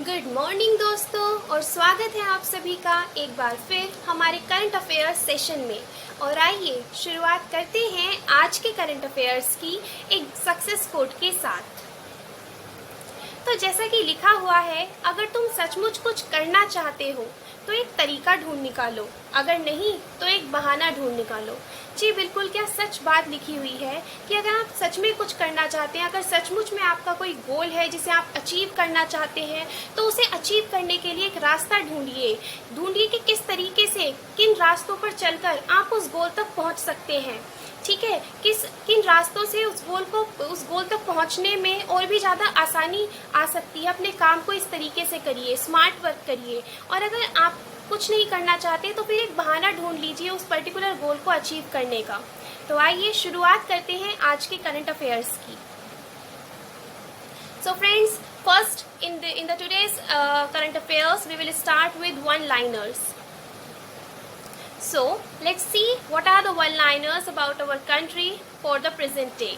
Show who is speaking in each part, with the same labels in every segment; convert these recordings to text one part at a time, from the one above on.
Speaker 1: Good morning दोस्तों, और स्वागत है आप सभी का एक बार फिर हमारे करंट अफेयर्स सेशन में। और आइए शुरुआत करते हैं आज के करंट अफेयर्स की एक सक्सेस कोट के साथ। तो जैसा कि लिखा हुआ है, अगर तुम सचमुच कुछ करना चाहते हो तो एक तरीका ढूंढ निकालो, अगर नहीं तो एक बहाना ढूंढ निकालो। जी बिल्कुल, क्या सच बात लिखी हुई है कि अगर आप सच में कुछ करना चाहते हैं, अगर सचमुच में आपका कोई गोल है जिसे आप अचीव करना चाहते हैं, तो उसे अचीव करने के लिए एक रास्ता ढूंढिए कि किस तरीके से, किन रास्तों पर चलकर आप उस गोल तक पहुंच सकते हैं। ठीक है, किन रास्तों से उस गोल तक पहुंचने में और भी ज़्यादा आसानी आ सकती है। अपने काम को इस तरीके से करिए, स्मार्ट वर्क करिए। और अगर आप कुछ नहीं करना चाहते तो फिर एक बहाना ढूंढ लीजिए उस पर्टिकुलर गोल को अचीव करने का। तो आइए शुरुआत करते हैं आज के करंट अफेयर्स की। So friends, first in the today's current affairs, we will start with one-liners. So let's see what are the one-liners about our country for the present day.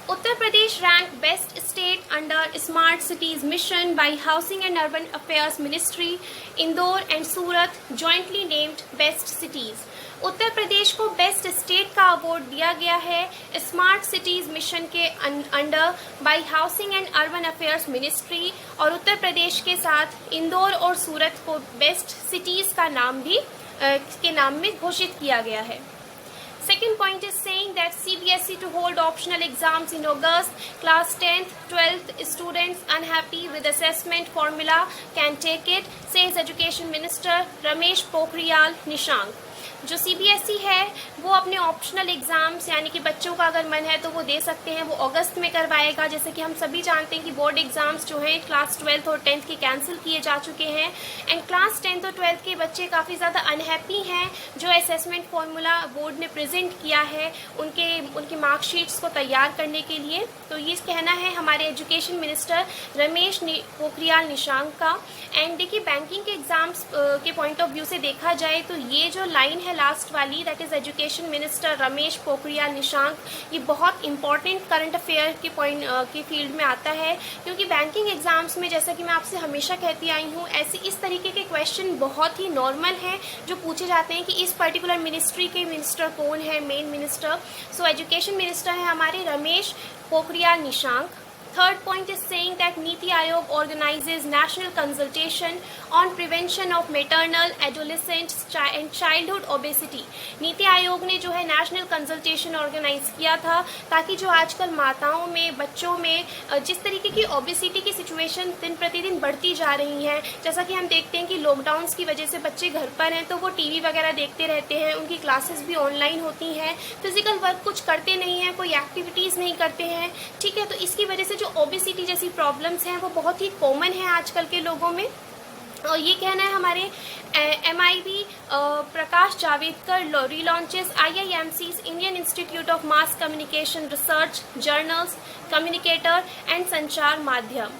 Speaker 1: Uttar Pradesh ranked best state under Smart Cities mission by Housing and Urban Affairs Ministry. Indore and Surat jointly named best cities. Uttar Pradesh को best state का award दिया गया है smart cities mission के under by housing and urban affairs ministry, और उत्तर प्रदेश के साथ इंदौर और सूरत को बेस्ट सिटीज का नाम भी के नाम में घोषित किया गया है। Second point is saying that CBSE to hold optional exams in August. Class 10th, 12th students unhappy with assessment formula can take it, says Education Minister Ramesh Pokhriyal Nishank. जो CBSE है वो अपने ऑप्शनल एग्ज़ाम्स, यानी कि बच्चों का अगर मन है तो वो दे सकते हैं, वो अगस्त में करवाएगा। जैसे कि हम सभी जानते हैं कि बोर्ड एग्ज़ाम्स जो हैं क्लास 12th और 10th के कैंसिल किए जा चुके हैं, एंड क्लास 10th और 12th के बच्चे काफ़ी ज़्यादा अनहैप्पी हैं जो असेसमेंट फार्मूला बोर्ड ने प्रेजेंट किया है उनकी मार्कशीट्स को तैयार करने के लिए। तो ये कहना है हमारे एजुकेशन मिनिस्टर रमेश पोखरियाल निशांक का। एंड देखिए, बैंकिंग के एग्ज़ाम्स के पॉइंट ऑफ व्यू से देखा जाए तो ये जो लाइन है लास्ट वाली, that is education minister Ramesh Pokhriyal Nishank, ये बहुत इंपॉर्टेंट करंट अफेयर के पॉइंट के फील्ड में आता है, क्योंकि बैंकिंग एग्जाम्स में, जैसा कि मैं आपसे हमेशा कहती आई हूँ, इस तरीके के क्वेश्चन बहुत ही नॉर्मल हैं जो पूछे जाते हैं कि इस पर्टिकुलर मिनिस्ट्री के मिनिस्टर कौन है, main minister. So education minister है हमारे Ramesh Pokhriyal Nishank. Third point is saying that Niti Aayog organizes national consultation on prevention of maternal, adolescent and childhood obesity. NITI Aayog ने जो है नेशनल कंसल्टेशन ऑर्गेनाइज किया था ताकि जो आजकल माताओं में, बच्चों में जिस तरीके की ओबेसिटी की सिचुएशन दिन प्रतिदिन बढ़ती जा रही है, जैसा कि हम देखते हैं कि लॉकडाउन्स की वजह से बच्चे घर पर हैं तो वो टीवी वगैरह देखते रहते हैं, उनकी क्लासेस भी ऑनलाइन होती हैं, फिजिकल वर्क कुछ करते नहीं हैं, कोई एक्टिविटीज़ नहीं करते हैं। ठीक है, तो इसकी वजह से जो ओबेसिटी जैसी प्रॉब्लम्स हैं वो बहुत ही कॉमन है आजकल के लोगों में। और ये कहना है हमारे MIB Prakash Javadekar relaunches IIMC's Indian Institute of Mass Communication research, journals, Communicator and Sanchar Madhyam.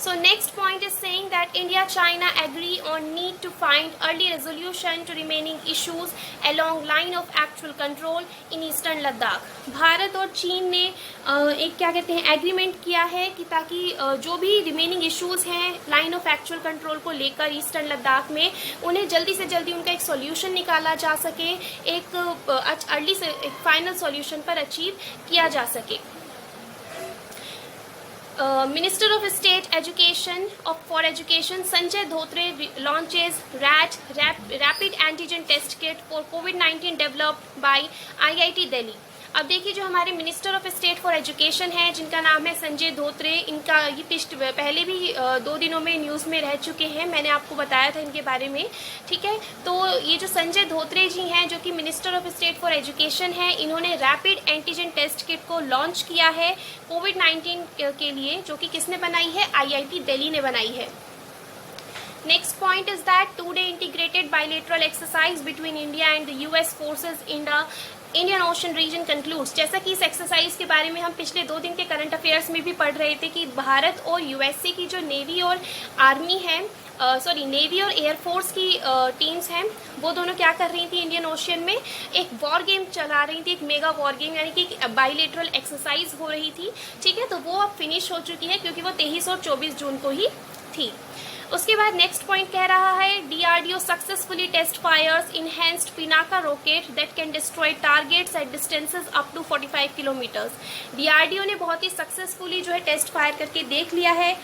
Speaker 1: So next point is saying that India China agree on need to find early resolution to remaining issues along line of actual control in eastern Ladakh. Bharat और चीन ने एक क्या कहते हैं agreement किया है कि ताकि जो भी रिमेनिंग इश्यूज हैं लाइन ऑफ एक्चुअल कंट्रोल को लेकर ईस्टर्न लद्दाख में, उन्हें जल्दी से जल्दी उनका एक सॉल्यूशन निकाला जा सके, एक अर्ली से एक फाइनल सॉल्यूशन पर अचीव किया जा सके। Minister of State Education for Education Sanjay Dhotre launches Rapid Antigen Test Kit for COVID-19 developed by IIT Delhi. अब देखिए, जो हमारे minister of state for education हैं जिनका नाम है संजय धोत्रे, इनका ये पहले भी 2 दिनों में न्यूज़ में रह चुके हैं, मैंने आपको बताया था इनके बारे में। ठीक है, तो ये जो संजय धोत्रे जी हैं जो कि minister of state for education हैं, इन्होंने रैपिड एंटीजन टेस्ट किट को लॉन्च किया है कोविड-19 के लिए, जो कि किसने बनाई है, IIT दिल्ली ने बनाई है। Next point is that 2-day integrated bilateral exercise between India and the US forces in the Indian Ocean region concludes. जैसा कि इस एक्सरसाइज के बारे में हम पिछले 2 दिन के करंट अफेयर्स में भी पढ़ रहे थे कि भारत और USA की जो नेवी और आर्मी है, नेवी और एयरफोर्स की टीम्स हैं, वो दोनों क्या कर रही थी, इंडियन ओशियन में एक वॉर गेम चला रही थी, एक मेगा वॉर गेम, यानी कि बाइलेटरल एक्सरसाइज हो रही थी। ठीक है, तो वो अब फिनिश हो चुकी है क्योंकि वो 23 और 24 जून को ही थी। उसके बाद नेक्स्ट पॉइंट कह रहा है DRDO successfully test fires enhanced Pinaka rocket that can destroy targets at distances up to 45 kilometres. DRDO ने बहुत ही सक्सेसफुली जो है टेस्ट फायर करके देख लिया है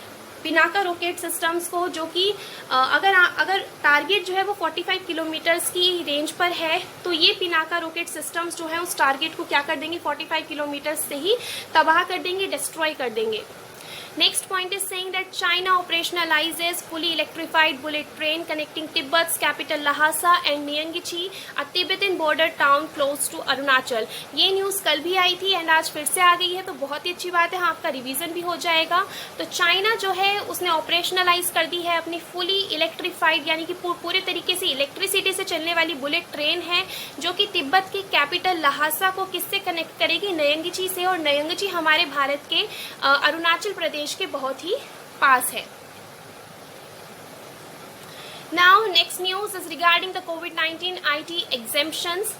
Speaker 1: पिनाका रॉकेट सिस्टम्स को, जो कि अगर टारगेट जो है वो 45 किलोमीटर्स की रेंज पर है तो ये पिनाका रॉकेट सिस्टम्स जो है उस टारगेट को क्या कर देंगे, 45 किलोमीटर्स से ही तबाह कर देंगे, डिस्ट्रॉय कर देंगे। Next point is saying that China operationalizes fully electrified bullet train connecting Tibet's capital Lhasa and Nyingchi, a Tibetan border town close to Arunachal। ये न्यूज़ कल भी आई थी एंड आज फिर से आ गई है, तो बहुत ही अच्छी बात है। हाँ, आपका रिवीजन भी हो जाएगा। तो चाइना जो है उसने ऑपरेशनलाइज कर दी है अपनी फुली इलेक्ट्रीफाइड यानी कि पूरे तरीके से इलेक्ट्रिसिटी से चलने वाली बुलेट ट्रेन है, जो कि तिब्बत की कैपिटल लहासा को किससे कनेक्ट करेगी, नयंगची से। और नयंगची हमारे भारत के अरुणाचल प्रदेश के बहुत ही पास है। Now next news is regarding the COVID-19 IT exemptions.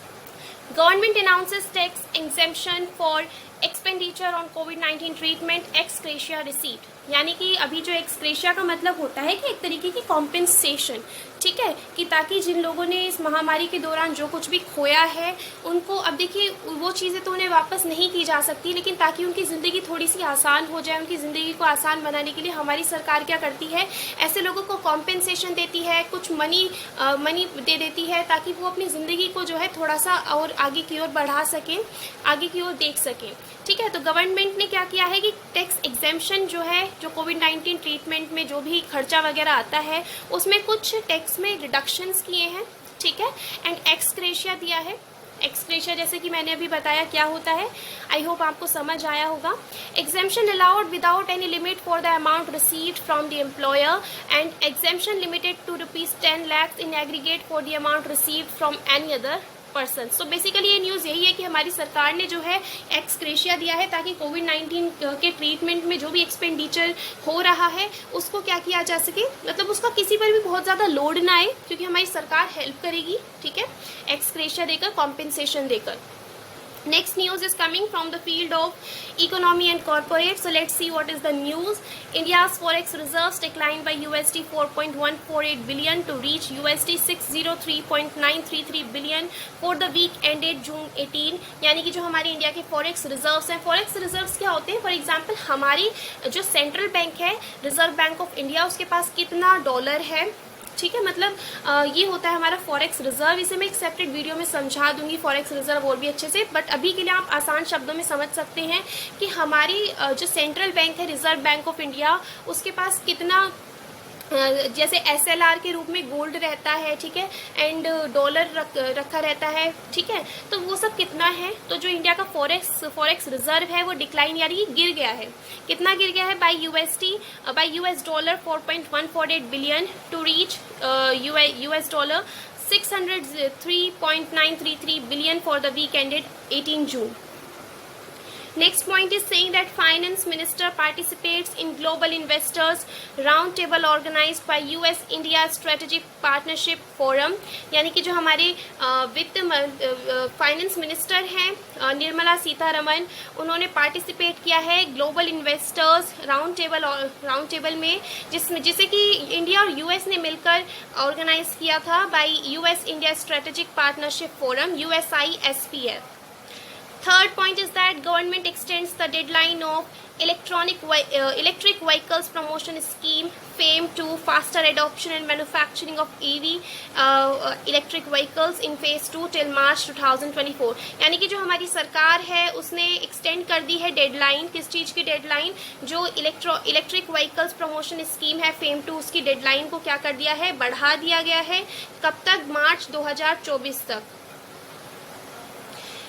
Speaker 1: Government announces tax exemption for expenditure on COVID-19 treatment ex gratia receipt। यानी कि अभी जो एक्स ग्रेशिया का मतलब होता है कि एक तरीके की कॉम्पेंसेशन, ठीक है, कि ताकि जिन लोगों ने इस महामारी के दौरान जो कुछ भी खोया है उनको, अब देखिए वो चीज़ें तो उन्हें वापस नहीं की जा सकती, लेकिन ताकि उनकी ज़िंदगी थोड़ी सी आसान हो जाए, उनकी ज़िंदगी को आसान बनाने के लिए हमारी सरकार क्या करती है, ऐसे लोगों को कॉम्पेंसेशन देती है, कुछ मनी दे देती है ताकि वो अपनी ज़िंदगी को जो है थोड़ा सा और आगे की ओर बढ़ा सकें, आगे की ओर देख सकें। ठीक है, तो गवर्नमेंट ने क्या किया है कि टैक्स एग्जेम्पशन जो है, जो कोविड-19 ट्रीटमेंट में जो भी खर्चा वगैरह आता है उसमें कुछ टैक्स में रिडक्शंस किए हैं, ठीक है, एंड एक्स ग्रेशिया दिया है। एक्स ग्रेशिया जैसे कि मैंने अभी बताया क्या होता है, आई होप आपको समझ आया होगा। Exemption allowed without any limit for the amount received from the employer and exemption limited to ₹10 lakh in aggregate for the amount received from any other person. So basically ये न्यूज़ यही है कि हमारी सरकार ने जो है एक्स ग्रेशिया दिया है ताकि कोविड-19 के ट्रीटमेंट में जो भी एक्सपेंडिचर हो रहा है उसको क्या किया जा सके, मतलब उसका किसी पर भी बहुत ज़्यादा लोड ना आए, क्योंकि हमारी सरकार हेल्प करेगी, ठीक है, एक्स ग्रेशिया देकर, कॉम्पेंसेशन देकर। Next news is coming from the field of economy and corporate. So let's see what is the news. India's forex reserves declined by USD 4.148 billion to reach USD 603.933 billion for the week ended June 18। यानी कि जो हमारी India के forex reserves हैं, forex reserves क्या होते हैं, for example हमारी जो सेंट्रल बैंक है, रिजर्व बैंक ऑफ इंडिया, उसके पास कितना डॉलर है, ठीक है, मतलब ये होता है हमारा फॉरेक्स रिजर्व। इसे मैं एक सेपरेट वीडियो में समझा दूंगी फॉरेक्स रिजर्व और भी अच्छे से, बट अभी के लिए आप आसान शब्दों में समझ सकते हैं कि हमारी जो सेंट्रल बैंक है, रिजर्व बैंक ऑफ इंडिया, उसके पास कितना, जैसे SLR के रूप में गोल्ड रहता है, ठीक है, एंड डॉलर रखा रहता है, ठीक है, तो वो सब कितना है। तो जो इंडिया का फॉरेक्स रिजर्व है वो डिक्लाइन यानी कि गिर गया है। कितना गिर गया है, by US dollar 4.148 billion to reach US dollar 603.933 billion for the week ended 18 June. Next point is saying that finance minister participates in global investors roundtable organized by US-India Strategic Partnership Forum। यानी कि जो हमारे वित्त finance minister हैं निर्मला सीतारमन, उन्होंने participate किया है global investors round table में, जिसे कि इंडिया और US ने मिलकर ऑर्गेनाइज किया था bye US-India Strategic Partnership Forum USISPF। Third point is that government extends the deadline of electric vehicles promotion scheme FAME to faster adoption and manufacturing of EV electric vehicles in phase 2 till March 2024। यानी कि जो हमारी सरकार है उसने extend कर दी है deadline, किस चीज़ की डेडलाइन, जो इलेक्ट्रिक व्हीकल्स प्रमोशन स्कीम है FAME 2, उसकी डेडलाइन को क्या कर दिया है, बढ़ा दिया गया है। कब तक, मार्च 2024 तक।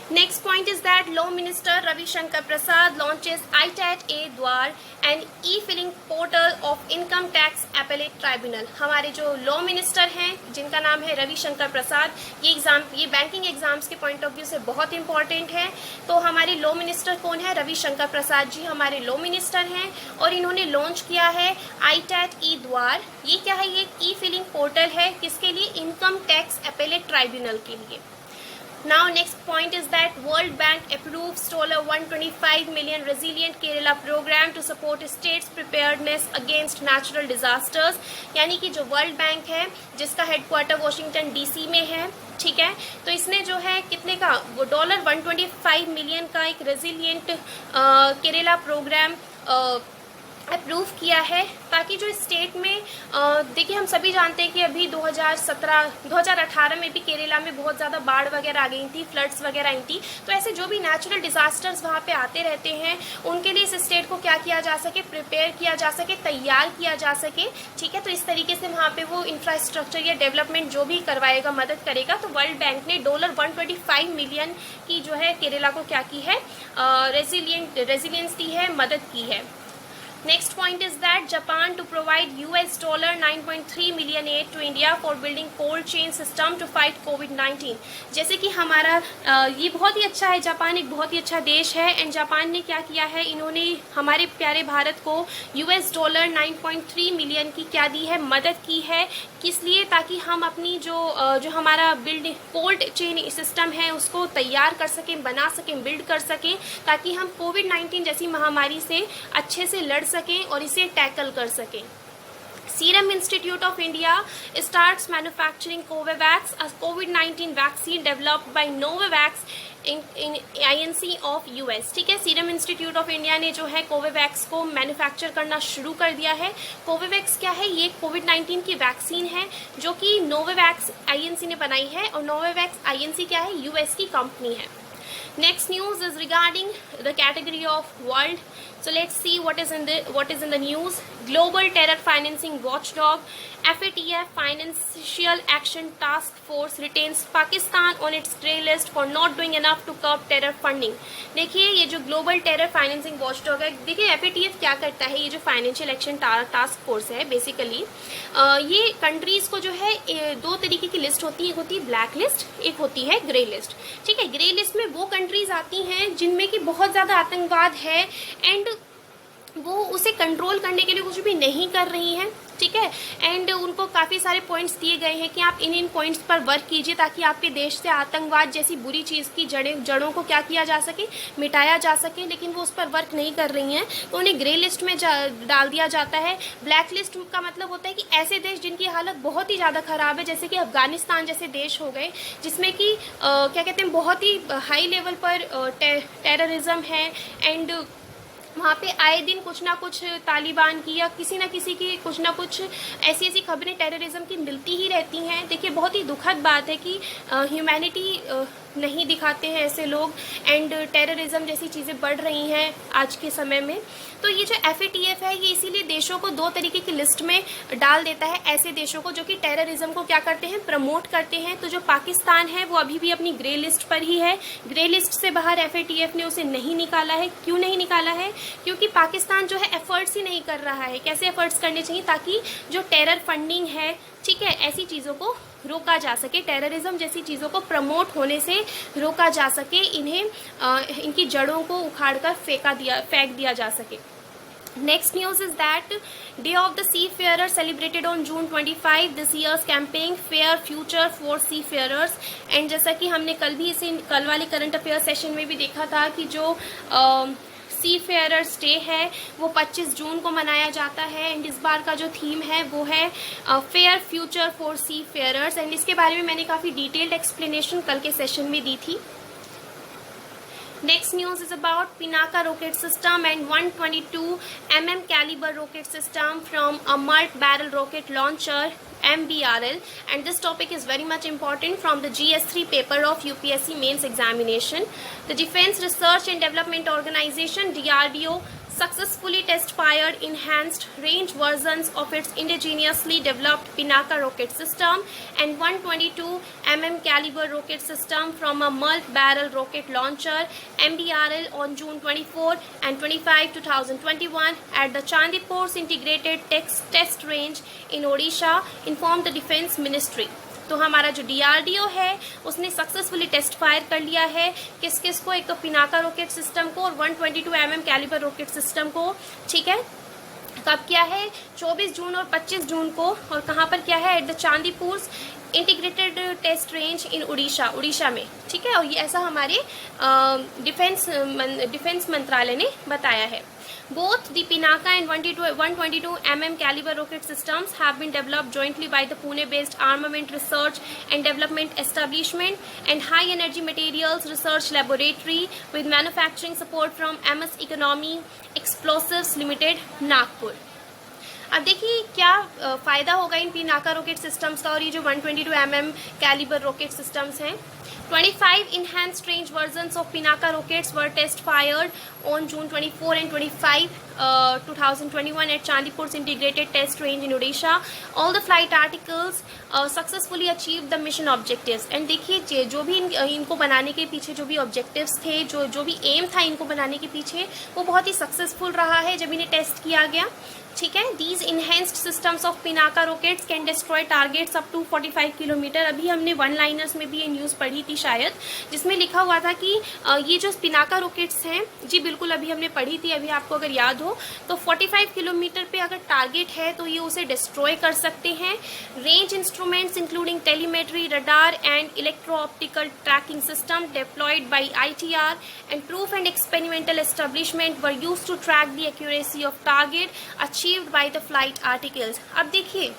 Speaker 1: Next point is that Law Minister Ravi Shankar Prasad launches ITAT E-Dwar, an e-filing portal of Income Tax Appellate Tribunal। हमारे जो लॉ मिनिस्टर हैं जिनका नाम है रवि शंकर प्रसाद, ये बैंकिंग एग्जाम्स के पॉइंट ऑफ व्यू से बहुत इंपॉर्टेंट है। तो हमारे लॉ मिनिस्टर कौन है, रवि शंकर प्रसाद जी हमारे लॉ मिनिस्टर हैं, और इन्होंने लॉन्च किया है ITAT E-Dwar। ये क्या है, ये एक ई-फिलिंग पोर्टल है, किसके लिए, इनकम टैक्स एपेलेट ट्राइब्यूनल के लिए। Now next point is that World Bank approves $125 million Resilient Kerala program to support states preparedness against natural disasters। यानी कि जो वर्ल्ड बैंक है जिसका हेडक्वार्टर वॉशिंगटन डीसी में है, ठीक है, तो इसने जो है कितने का वो $125 मिलियन का एक रेजिलियंट केरला प्रोग्राम अप्रूव किया है, ताकि जो स्टेट में देखिए हम सभी जानते हैं कि अभी 2018 में भी केरला में बहुत ज़्यादा बाढ़ वगैरह आ गई थी, फ्लड्स वगैरह आई थी। तो ऐसे जो भी नेचुरल डिजास्टर्स वहाँ पे आते रहते हैं उनके लिए इस स्टेट को क्या किया जा सके, प्रिपेयर किया जा सके, तैयार किया जा सके, ठीक है। तो इस तरीके से वहाँ पे वो इंफ्रास्ट्रक्चर या डेवलपमेंट जो भी करवाएगा, मदद करेगा। तो वर्ल्ड बैंक ने $125 मिलियन की जो है केरला को क्या की है, रेजिलियंस दी है, मदद की है। Next point is that Japan to provide $9.3 million aid to India for building cold chain system to fight COVID-19। जैसे कि हमारा ये बहुत ही अच्छा है, जापान एक बहुत ही अच्छा देश है, एंड जापान ने क्या किया है, इन्होंने हमारे प्यारे भारत को $9.3 मिलियन की क्या दी है, मदद की है। किस लिए? ताकि हम अपनी जो हमारा बिल्डिंग कोल्ड चेन सिस्टम है उसको तैयार कर सकें, बना सकें, बिल्ड कर सकें, ताकि हम कोविड-19 जैसी महामारी से अच्छे से लड़ सकें और इसे टैकल कर सकें। Serum Institute of India starts manufacturing Covovax, a COVID-19 vaccine developed by Novavax in INC of US। ठीक है, सीरम इंस्टीट्यूट ऑफ इंडिया ने जो है कोवोवैक्स को मैन्युफैक्चर करना शुरू कर दिया है। कोवोवैक्स क्या है? ये कोविड-19 की वैक्सीन है जो कि नोवावैक्स INC ने बनाई है, और नोवावैक्स INC क्या है? US की कंपनी है। Next news is regarding the category of world. So let's see what is in the news. Global Terror Financing Watchdog FATF Financial Action Task Force retains Pakistan on its grey list for not doing enough to curb terror funding। देखिए ये जो global terror financing watchdog है, देखिए FATF क्या करता है, ये जो फाइनेंशियल एक्शन टास्क फोर्स है बेसिकली ये कंट्रीज को जो है दो तरीके की लिस्ट होती है, एक होती है ब्लैक लिस्ट, एक होती है ग्रे लिस्ट। ठीक है, ग्रे लिस्ट में वो कंट्रीज आती हैं जिनमें कि बहुत ज़्यादा आतंकवाद है एंड वो उसे कंट्रोल करने के लिए कुछ भी नहीं कर रही हैं, ठीक है, एंड उनको काफ़ी सारे पॉइंट्स दिए गए हैं कि आप इन पॉइंट्स पर वर्क कीजिए ताकि आपके देश से आतंकवाद जैसी बुरी चीज़ की जड़ों को क्या किया जा सके, मिटाया जा सके, लेकिन वो उस पर वर्क नहीं कर रही हैं, तो उन्हें ग्रे लिस्ट में डाल दिया जाता है। ब्लैक लिस्ट का मतलब होता है कि ऐसे देश जिनकी हालत बहुत ही ज़्यादा ख़राब है, जैसे कि अफगानिस्तान जैसे देश हो गए, जिसमें कि क्या कहते हैं बहुत ही हाई लेवल पर टेररिज्म है, एंड वहाँ पे आए दिन कुछ ना कुछ तालिबान की या किसी ना किसी की कुछ ना कुछ ऐसी खबरें टेररिज्म की मिलती ही रहती हैं। देखिए बहुत ही दुखद बात है कि ह्यूमैनिटी नहीं दिखाते हैं ऐसे लोग, एंड टेररिज्म जैसी चीज़ें बढ़ रही हैं आज के समय में। तो ये जो FATF है ये इसीलिए देशों को दो तरीके की लिस्ट में डाल देता है, ऐसे देशों को जो कि टेररिज्म को क्या करते हैं, प्रमोट करते हैं। तो जो पाकिस्तान है वो अभी भी अपनी ग्रे लिस्ट पर ही है, ग्रे लिस्ट से बाहर FATF ने उसे नहीं निकाला है। क्यों नहीं निकाला है? क्योंकि पाकिस्तान जो है एफर्ट्स ही नहीं कर रहा है। कैसे एफर्ट्स करने चाहिए ताकि जो टेरर फंडिंग है, ठीक है, ऐसी चीज़ों को रोका जा सके, टेररिज्म जैसी चीज़ों को प्रमोट होने से रोका जा सके, इन्हें इनकी जड़ों को उखाड़ कर फेंक दिया जा सके। Next news is that Day of the Seafarer celebrated on June 25। This year's campaign Fair Future for Seafarers। And जैसा कि हमने कल वाले करंट अफेयर सेशन में भी देखा था कि जो सी फेयरर्स डे है वो 25 जून को मनाया जाता है, एंड इस बार का जो थीम है वो है fair future for seafarers, and इसके बारे में मैंने काफ़ी डिटेल्ड एक्सप्लेनेशन कल के सेशन में दी थी। Next news is about Pinaka rocket system and 122 mm caliber rocket system from a multi-barrel rocket launcher MBRL, and this topic is very much important from the GS3 paper of UPSC mains examination. The Defense Research and Development Organization DRDO successfully test-fired enhanced range versions of its indigenously developed Pinaka rocket system and 122 mm caliber rocket system from a multi-barrel rocket launcher MBRL on June 24 and 25, 2021 at the Chandipor's integrated test range in Odisha, informed the Defense Ministry। तो हमारा जो DRDO है उसने successfully test fire कर लिया है किस को, एक तो पिनाका रॉकेट सिस्टम को और 122 mm कैलिबर रॉकेट सिस्टम को, ठीक है। कब किया है? 24 जून और 25 जून को, और कहाँ पर किया है? At the Chandipur integrated test range in Orissa में, ठीक है। और ये ऐसा हमारे डिफेंस मंत्रालय ने बताया है। Both the Pinaka and 122 mm caliber rocket systems have been developed jointly by the Pune-based Armament Research and Development Establishment and High Energy Materials Research Laboratory with manufacturing support from MS Economy Explosives Limited, Nagpur। अब देखिए क्या फ़ायदा होगा इन Pinaka rocket systems का और ये जो 122 mm calibre rocket systems हैं। 25 enhanced range versions of Pinaka rockets were test fired on June 24 and 25, 2021 at Chandipur's integrated test range in Odisha. All the flight articles successfully achieved the mission objectives. And देखिए जो भी इनको बनाने के पीछे जो भी objectives थे, जो भी aim था इनको बनाने के पीछे, वो बहुत ही सक्सेसफुल रहा है जब इन्हें टेस्ट किया गया, ठीक है। These enhanced systems of Pinaka rockets can destroy targets up to 45 kilometre. अभी हमने वन लाइनर्स में भी ये न्यूज़ पढ़ी थी शायद, जिसमें लिखा हुआ था कि ये जो पिनाका रॉकेट्स हैं, जी बिल्कुल अभी हमने पढ़ी थी, अभी आपको अगर याद हो तो 45 किलोमीटर पे अगर टारगेट है तो ये उसे डिस्ट्रॉय कर सकते हैं। Range instruments including telemetry, radar and electro optical tracking system deployed by ITR and proof and experimental establishment were used to track the accuracy of target achieved by the flight articles. अब देखिए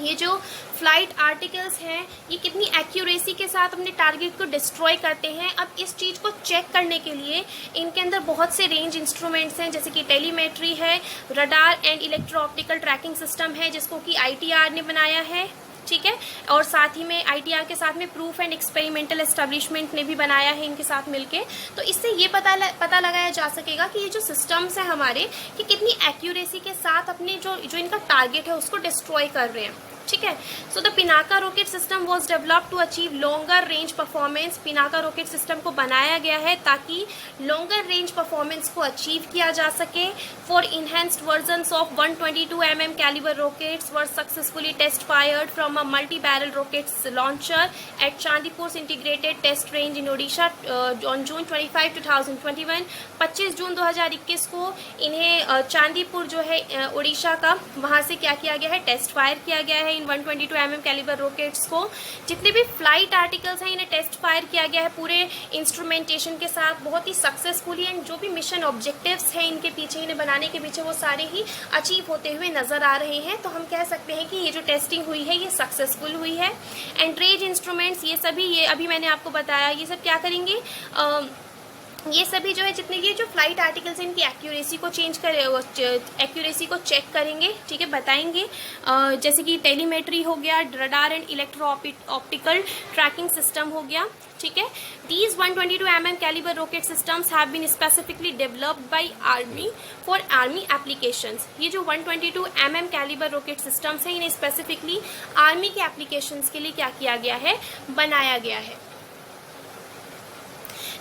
Speaker 1: ये जो flight articles हैं ये कितनी accuracy के साथ अपने टारगेट को डिस्ट्रॉय करते हैं। अब इस चीज़ को चेक करने के लिए इनके अंदर बहुत से रेंज इंस्ट्रूमेंट्स हैं, जैसे कि टेलीमेट्री है, radar and electro optical tracking system है जिसको कि ITR ने बनाया है, ठीक है। और साथ ही में ITR के साथ में प्रूफ एंड एक्सपेरिमेंटल एस्टेब्लिशमेंट ने भी बनाया है इनके साथ मिलके। तो इससे ये पता लगाया जा सकेगा कि ये जो सिस्टम्स हैं हमारे कि कितनी एक्यूरेसी के साथ अपने जो इनका टारगेट है उसको डिस्ट्रॉय कर रहे हैं, ठीक है। So the Pinaka rocket system was developed to achieve longer range performance. Pinaka rocket system को बनाया गया है ताकि लॉन्गर रेंज परफॉर्मेंस को अचीव किया जा सके। For enhanced versions of 122 mm calibre rockets were successfully test fired from a multi barrel rockets launcher at Chandipur integrated test range in Odisha on June 25, 2021। 25 June 2021 को इन्हें चांदीपुर जो है उड़ीसा का, वहाँ से क्या किया गया है, टेस्ट फायर किया गया है इन 122 mm कैलिबर रॉकेट्स को। जितने भी फ्लाइट आर्टिकल्स हैं इन्हें टेस्ट फायर किया गया है पूरे इंस्ट्रूमेंटेशन के साथ बहुत ही सक्सेसफुली। एंड जो भी मिशन ऑब्जेक्टिव्स हैं इनके पीछे, इन्हें बनाने के पीछे, वो सारे ही अचीव होते हुए नजर आ रहे हैं। तो हम कह सकते हैं कि ये जो टेस्टिंग हुई है ये सक्सेसफुल हुई है। एंड रेंज इंस्ट्रूमेंट्स ये सभी, ये अभी मैंने आपको बताया, ये सब क्या करेंगे, ये सभी जो है जितने ये जो फ्लाइट आर्टिकल्स हैं इनकी एक्यूरेसी को एक्यूरेसी को चेक करेंगे, ठीक है, बताएंगे। जैसे कि टेलीमेट्री हो गया, radar and electro optical tracking system हो गया, ठीक है। These 122 mm caliber rocket systems have been specifically developed by Army for Army applications। ये जो 122 mm caliber rocket systems हैं इन्हें स्पेसिफिकली आर्मी के एप्लीकेशंस के लिए क्या किया गया है, बनाया गया है।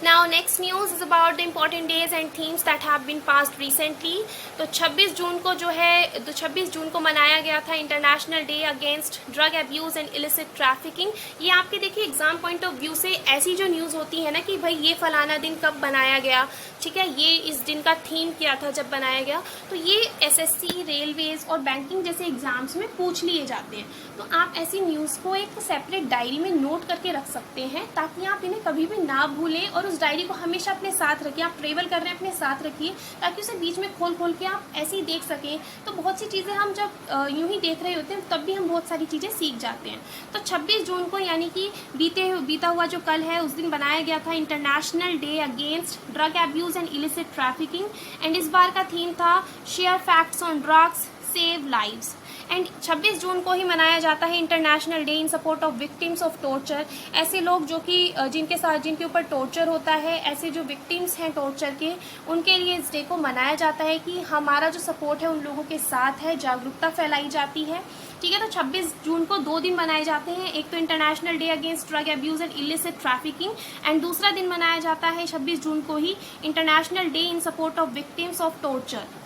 Speaker 1: Now next news is about the important days and themes that have been passed recently। तो 26 जून को जो है, तो 26 जून को मनाया गया था international day against drug abuse and illicit trafficking. ये आपके देखिए एग्जाम पॉइंट ऑफ व्यू से ऐसी जो न्यूज़ होती है ना कि भाई ये फलाना दिन कब बनाया गया, ठीक है, ये इस दिन का थीम क्या था जब बनाया गया, तो ये SSC, रेलवेज और बैंकिंग जैसे एग्जाम्स में पूछ लिए जाते हैं। तो आप ऐसी न्यूज़ को एक सेपरेट डायरी में नोट करके रख सकते हैं ताकि आप इन्हें कभी भी ना भूलें और उस डायरी को हमेशा अपने साथ रखिए। आप ट्रेवल कर रहे हैं अपने साथ रखिए ताकि उसे बीच में खोल के आप ऐसे ही देख सकें। तो बहुत सी चीज़ें हम जब यूं ही देख रहे होते हैं तब भी हम बहुत सारी चीज़ें सीख जाते हैं। तो 26 जून को यानी कि बीता हुआ जो कल है उस दिन बनाया गया था international day against drug abuse and illicit trafficking. And इस बार का थीम था share facts on drugs save lives. And 26 जून को ही मनाया जाता है international day in support of victims of torture. ऐसे लोग जो कि जिनके ऊपर टॉर्चर होता है, ऐसे जो विक्टिम्स हैं टॉर्चर के, उनके लिए इस डे को मनाया जाता है कि हमारा जो सपोर्ट है उन लोगों के साथ है, जागरूकता फैलाई जाती है, ठीक है। तो 26 जून को 2 दिन मनाए जाते हैं, एक तो international day against drug abuse and illicit trafficking and दूसरा दिन मनाया जाता है 26 जून को ही international day in support of victims of torture.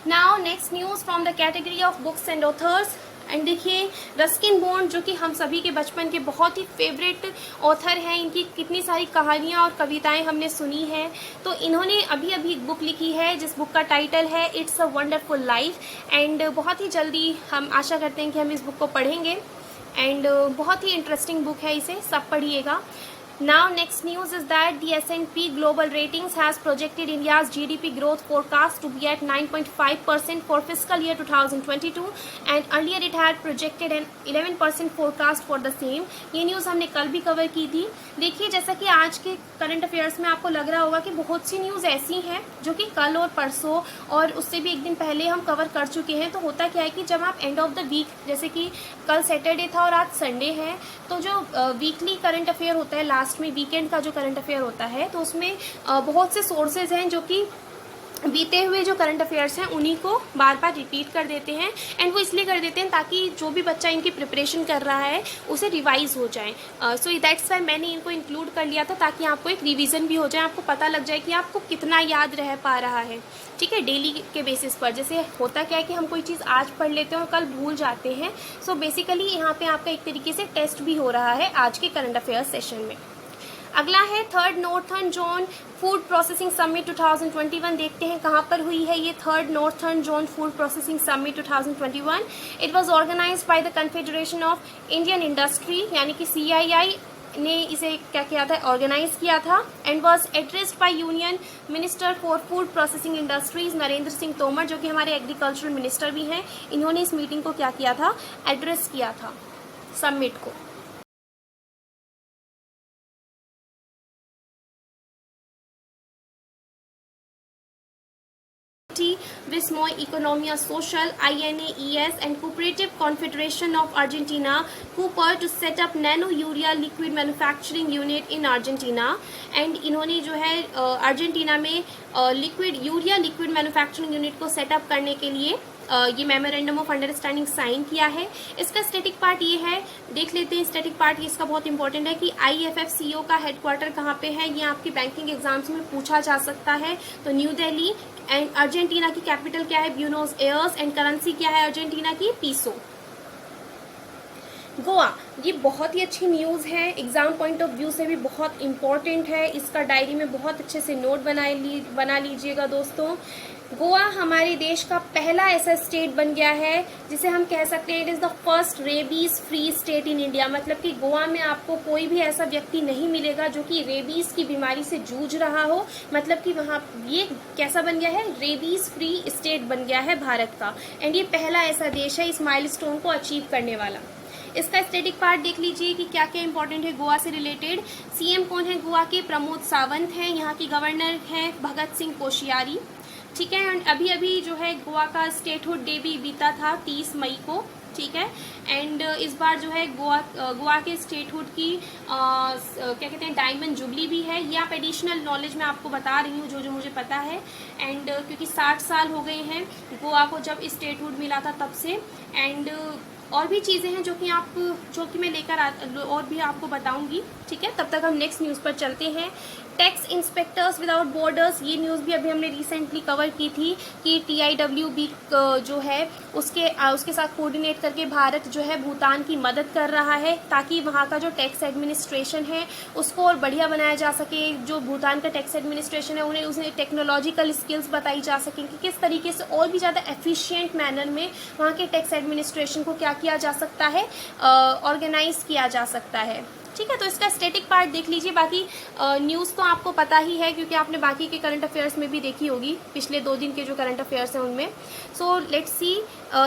Speaker 1: Now next news from the category of books and authors। And देखिए रस्किन बॉन्ड जो कि हम सभी के बचपन के बहुत ही फेवरेट ऑथर हैं, इनकी कितनी सारी कहानियाँ और कविताएं हमने सुनी हैं। तो इन्होंने अभी एक बुक लिखी है जिस बुक का टाइटल है it's a wonderful life. And बहुत ही जल्दी हम आशा करते हैं कि हम इस बुक को पढ़ेंगे। एंड बहुत ही इंटरेस्टिंग बुक है, इसे सब पढ़िएगा. Now next news is that the S&P Global Ratings has projected India's GDP growth forecast to be at 9.5% for fiscal year 2022 and earlier it had projected an 11% forecast for the same. ये news हमने कल भी cover की थी. देखिए जैसा कि आज के करंट अफेयर्स में आपको लग रहा होगा कि बहुत सी न्यूज़ ऐसी हैं जो कि कल और परसों और उससे भी एक दिन पहले हम कवर कर चुके हैं. तो होता क्या है कि जब आप एंड ऑफ द वीक, जैसे कि कल सैटरडे था और आज संडे है, तो जो वीकली करंट अफेयर होता है, लास्ट में वीकेंड का जो करंट अफेयर होता है, तो उसमें बहुत से सोर्सेज हैं जो कि बीते हुए जो करंट अफेयर्स हैं उन्हीं को बार बार रिपीट कर देते हैं. एंड वो इसलिए कर देते हैं ताकि जो भी बच्चा इनकी प्रिपरेशन कर रहा है उसे रिवाइज हो जाए. सो दैट्स वाई मैंने इनको इंक्लूड कर लिया था, ताकि आपको एक रिवीजन भी हो जाए, आपको पता लग जाए कि आपको कितना याद रह पा रहा है. ठीक है, डेली के बेसिस पर. जैसे होता क्या है कि हम कोई चीज़ आज पढ़ लेते हैं और कल भूल जाते हैं. सो बेसिकली यहाँ पे आपका एक तरीके से टेस्ट भी हो रहा है आज के करंट अफेयर्स सेशन में. अगला है third northern zone food processing summit 2021. देखते हैं कहाँ पर हुई है ये third northern zone food processing summit 2021. It was organised by the Confederation of Indian Industry, यानी कि CII ने इसे क्या किया था, ऑर्गेनाइज किया था. And was addressed by union minister for food processing industries Narendra Singh Tomar, जो कि हमारे एग्रीकल्चरल मिनिस्टर भी हैं. इन्होंने इस मीटिंग को क्या किया था, एड्रेस किया था समिट को. Vismoy Economia Social, INAES and Cooperative Confederation of Argentina, Cooper, to set up nano urea liquid manufacturing unit in Argentina. And इन्होंने जो है अर्जेंटीना में liquid urea liquid manufacturing unit को सेटअप करने के लिए ये मेमोरेंडम ऑफ अंडरस्टैंडिंग साइन किया है. इसका स्टैटिक पार्ट ये है, देख लेते हैं स्टैटिक पार्ट. इसका बहुत इंपॉर्टेंट है कि IFFCO का हेडक्वार्टर कहाँ पे है. ये आपके बैंकिंग एग्जाम्स में पूछा जा सकता है. तो न्यू दिल्ली. एंड अर्जेंटीना की कैपिटल क्या है, ब्यूनोस एयर्स. एंड करेंसी क्या है अर्जेंटीना की, पीसो. गोवा, ये बहुत ही अच्छी न्यूज़ है, एग्जाम पॉइंट ऑफ व्यू से भी बहुत इंपॉर्टेंट है. इसका डायरी में बहुत अच्छे से नोट बना लीजिएगा दोस्तों. गोवा हमारे देश का पहला ऐसा स्टेट बन गया है जिसे हम कह सकते हैं it is the first rabies free state in India. मतलब कि गोवा में आपको कोई भी ऐसा व्यक्ति नहीं मिलेगा जो कि रेबीज की बीमारी से जूझ रहा हो. मतलब कि वहाँ ये कैसा बन गया है, रेबीज फ्री स्टेट बन गया है भारत का. एंड ये पहला ऐसा देश है इस माइलस्टोन को अचीव करने वाला. इसका स्टैटिक पार्ट देख लीजिए कि क्या क्या इंपॉर्टेंट है गोवा से रिलेटेड. CM कौन है गोवा के, प्रमोद सावंत हैं. यहाँ की गवर्नर हैं भगत सिंह कोश्यारी. ठीक है. एंड अभी अभी जो है गोवा का स्टेटहुड डे भी बीता था 30 मई को. ठीक है. एंड इस बार जो है गोवा के स्टेटहुड की क्या कहते हैं डायमंड जुबली भी है. ये आप एडिशनल नॉलेज में आपको बता रही हूँ जो मुझे पता है. एंड क्योंकि 60 साल हो गए हैं गोवा को जब स्टेटहुड मिला था तब से. एंड और भी चीज़ें हैं जो कि मैं लेकर और भी आपको बताऊंगी. ठीक है. तब तक हम नेक्स्ट न्यूज़ पर चलते हैं. टैक्स इंस्पेक्टर्स विदाउट बॉर्डर्स, ये न्यूज़ भी अभी हमने रिसेंटली कवर की थी कि TIWB जो है उसके साथ कोऑर्डिनेट करके भारत जो है भूटान की मदद कर रहा है ताकि वहाँ का जो टैक्स एडमिनिस्ट्रेशन है उसको और बढ़िया बनाया जा सके. जो भूटान का टैक्स एडमिनिस्ट्रेशन है उन्हें टेक्नोलॉजिकल स्किल्स बताई जा सकें कि किस तरीके से और भी ज़्यादा एफिशिएंट मैनर में वहाँ के टैक्स एडमिनिस्ट्रेशन को क्या किया जा सकता है, ऑर्गेनाइज किया जा सकता है. ठीक है. तो इसका स्टैटिक पार्ट देख लीजिए. बाकी न्यूज़ तो आपको पता ही है क्योंकि आपने बाकी के करंट अफेयर्स में भी देखी होगी पिछले 2 दिन के जो करंट अफेयर्स हैं उनमें. So let's see.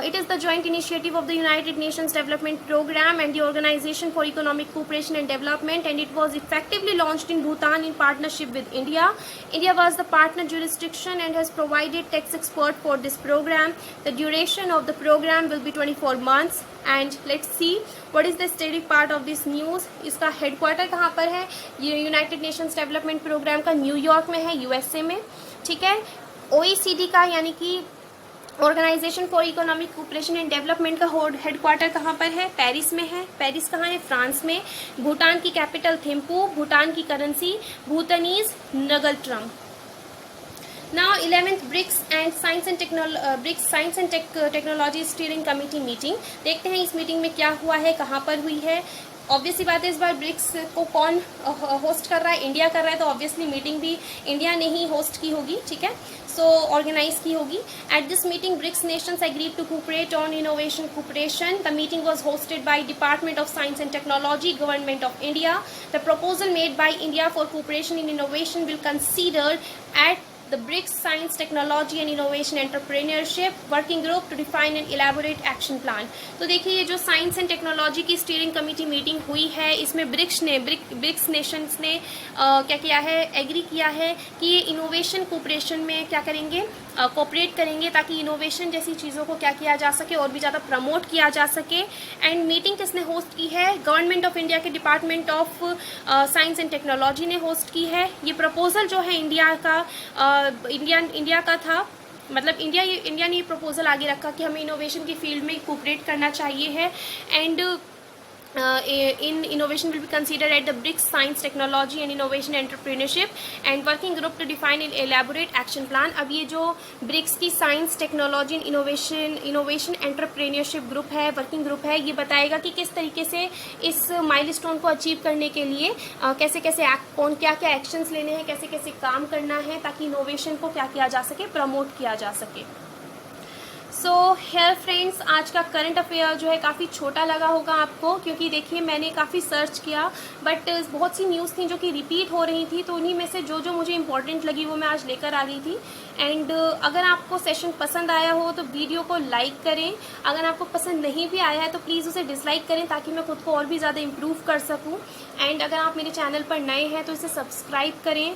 Speaker 1: It is the joint initiative of the United Nations Development Programme and the Organisation for Economic Cooperation and Development and it was effectively launched in Bhutan in partnership with India. India was the partner jurisdiction and has provided tax expert for this program. The duration of the program will be 24 months. And let's see what is the static part of this news. इसका headquarter कहाँ पर है, ये United Nations Development programme का New York में है, USA में. ठीक है. OECD का यानी कि Organisation for Economic Cooperation and Development का हेडक्वार्टर कहाँ पर है, पेरिस में है. पेरिस कहाँ है, फ्रांस में. भूटान की कैपिटल थिम्पू. भूटान की currency Bhutanese ngultrum. Now 11th BRICS Science and Technology Steering Committee meeting. देखते हैं इस मीटिंग में क्या हुआ है, कहाँ पर हुई है. ऑब्वियसली बात है इस बार ब्रिक्स को कौन होस्ट कर रहा है, इंडिया कर रहा है, तो ऑब्वियसली मीटिंग भी इंडिया ने ही होस्ट की होगी, ठीक है, सो ऑर्गेनाइज की होगी. At this meeting BRICS nations agreed to cooperate on innovation cooperation. The meeting was hosted by Department of Science and Technology, Government of India. The proposal made by India for cooperation in innovation will consider at the BRICS Science, Technology and Innovation Entrepreneurship Working Group to define and elaborate action plan. तो देखिए ये जो science and technology की steering committee meeting हुई है, इसमें BRICS Nations ने क्या किया है, एग्री किया है कि ये इनोवेशन कोऑपरेशन में क्या करेंगे, कोऑपरेट करेंगे ताकि इनोवेशन जैसी चीज़ों को क्या किया जा सके और भी ज़्यादा प्रमोट किया जा सके. एंड मीटिंग किसने होस्ट की है, गवर्नमेंट ऑफ इंडिया के department of Science and technology ने होस्ट की है. ये प्रपोजल जो है इंडिया का था, मतलब इंडिया ने ये प्रपोजल आगे रखा कि हमें इनोवेशन की फील्ड में कोऑपरेट करना चाहिए है. And in innovation will be considered at the BRICS Science, Technology and Innovation Entrepreneurship and Working Group to define and elaborate action plan. अब ये जो ब्रिक्स की science, technology and innovation entrepreneurship group है, working group है, ये बताएगा कि किस तरीके से इस माइलस्टोन को अचीव करने के लिए कैसे कैसे क्या क्या एक्शंस लेने हैं, कैसे कैसे काम करना है ताकि इनोवेशन को क्या किया जा सके, प्रमोट किया जा सके. सो हेयर फ्रेंड्स, आज का करंट अफेयर जो है काफ़ी छोटा लगा होगा आपको, क्योंकि देखिए मैंने काफ़ी सर्च किया बट बहुत सी न्यूज़ थी जो कि रिपीट हो रही थी, तो उन्हीं में से जो मुझे इंपॉर्टेंट लगी वो मैं आज लेकर आ गई थी. एंड अगर आपको सेशन पसंद आया हो तो वीडियो को लाइक करें, अगर आपको पसंद नहीं भी आया है तो प्लीज़ उसे डिसलाइक करें ताकि मैं खुद को और भी ज़्यादा इम्प्रूव कर सकूँ. एंड अगर आप मेरे चैनल पर नए हैं तो इसे सब्सक्राइब करें,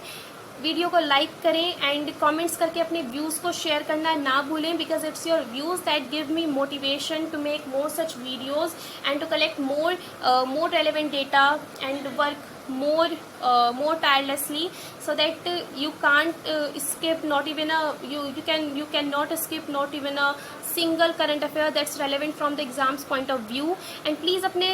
Speaker 1: वीडियो को लाइक करें एंड कमेंट्स करके अपने व्यूज़ को शेयर करना ना भूलें, because it's your views that give me motivation to make more such videos and to collect more relevant data and work more tirelessly so that you can't skip not even you cannot skip not even a single current affair that's relevant from the exams point of view. and please अपने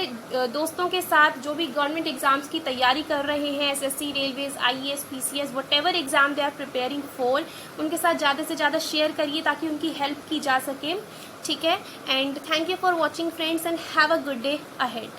Speaker 1: दोस्तों के साथ जो भी government exams की तैयारी कर रहे हैं, SSC, railways, IAS, PCS, whatever exam they are preparing for, उनके साथ ज़्यादा से ज़्यादा शेयर करिए ताकि उनकी हेल्प की जा सके, ठीक है. And thank you for watching friends and have a good day ahead.